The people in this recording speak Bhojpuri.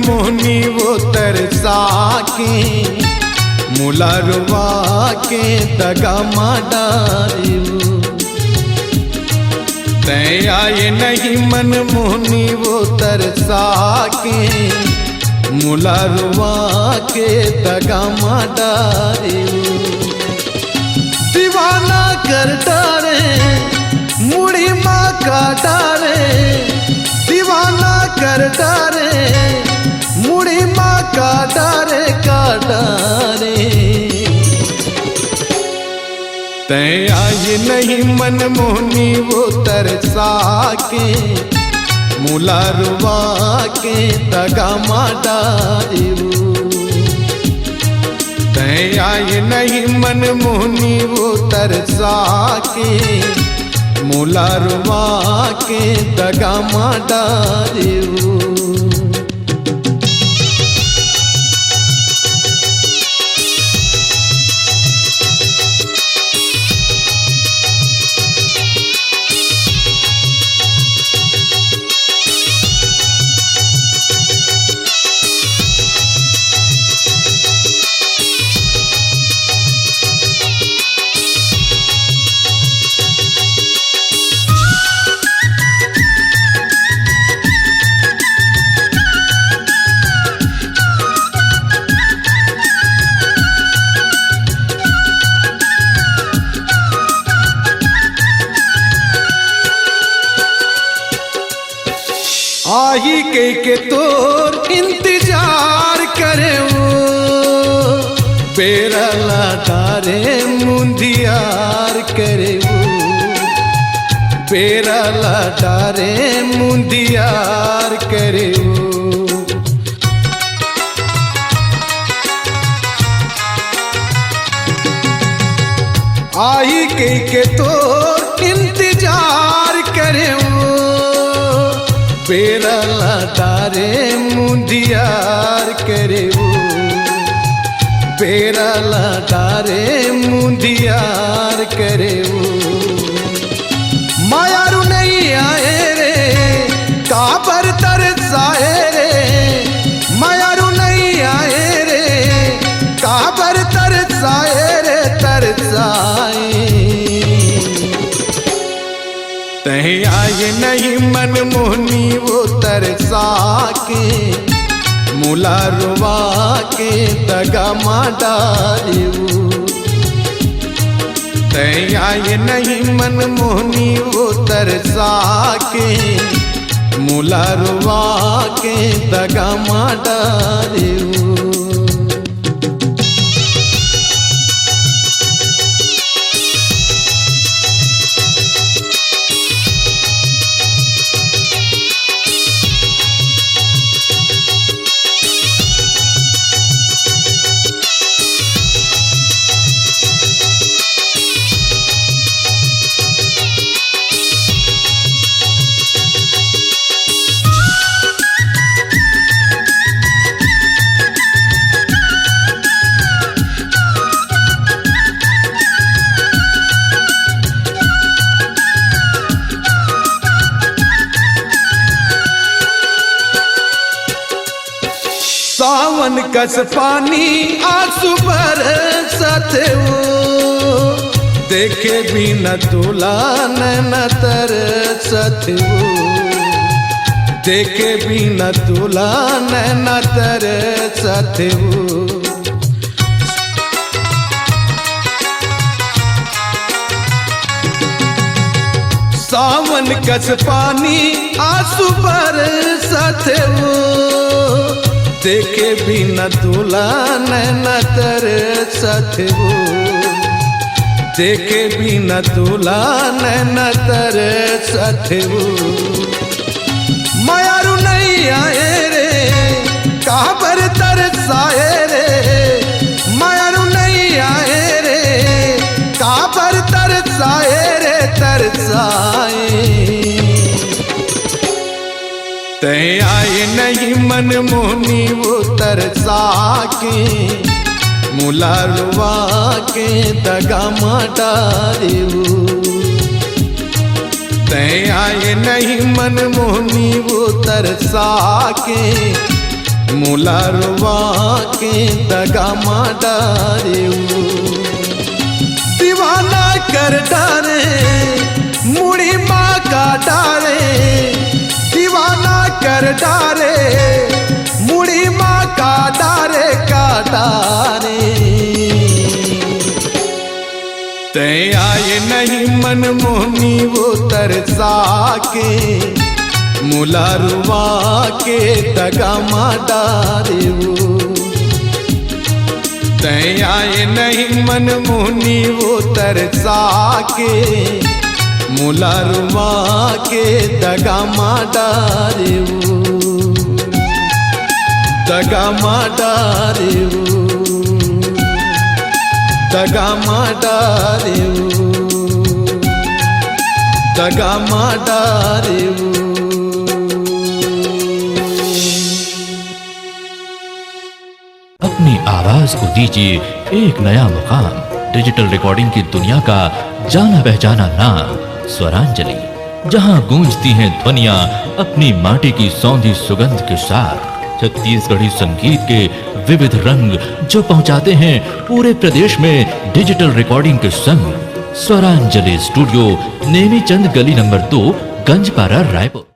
मोहनी वो तरसा के मुलारवा के दगा माडारियो तय आए नहीं मन मोहनी वो तरसा के मुलारवा के दगा माडारियो दीवाना कर डारे मुड़ी माँ का डारे दीवाना कर डारे मुड़ी माँ का डारे तय आए नहीं मन मोहनी वो तरसा के मुलारवा के दगा माडारियो तय आए नहीं मन मोहनी वो तरसा के मुलारवा के दगा माडारियो आई के तोर इंतजार करे वो बेरला तारे मुंदियार करे वो बेरला तारे मुंदियार करे वो आई के तोर इंतजार करे वो बेरला तारे मुंदियार करे वो बेरला तारे मुंदियार करे वो मायारू नहीं आए रे काबर तरसाए रे मायारू नहीं आए रे काबर तरसाए रे तरसाए तय आए नहीं मन मोहनी वो तरसा के मुलारवा के दगा माडारियो तय आए नहीं मन मोहनी वो तरसा के मुलारवा के दगा माडारियो सावन कस पानी आंसू बरसत वो देखे भी न तुला न तरसत वो देखे भी न तुला न तरसत वो सावन कस पानी आंसू बरसत वो देखे भी न तुला न तरसत वो देखे भी न तुला न तरसत वो मायारू नहीं आए रे काबर तरसाए रे मायारू नहीं आए रे काबर तरसाए रे तरसाए तय आए नहीं मन मोहनी वो तरसा के मुलारवा के दगा माडारियो तय आए नहीं मन मोहनी वो तरसा के मुलारवा के दगा डारे दीवाना कर डारे मुड़ी माँ का डारे दीवाना कर डारे मुड़ी माँ का डारे ते आए नहीं मन मोहनी वो तरसा के मुलारवा के दगा डारे ते आए नहीं मन मोहनी वो तरसा के मुलारवा के दगा डारे दगा डारे दगा डारे दगा डारे। अपनी आवाज को दीजिए एक नया मुकाम। डिजिटल रिकॉर्डिंग की दुनिया का जाना पहचाना नाम स्वरांजलि, जहां गूंजती हैं ध्वनियां अपनी माटी की सौंधी सुगंध के साथ। छत्तीसगढ़ी संगीत के विविध रंग जो पहुंचाते हैं पूरे प्रदेश में डिजिटल रिकॉर्डिंग के संग। स्वरांजलि स्टूडियो, नेमीचंद गली नंबर 2, गंजपारा, रायपुर।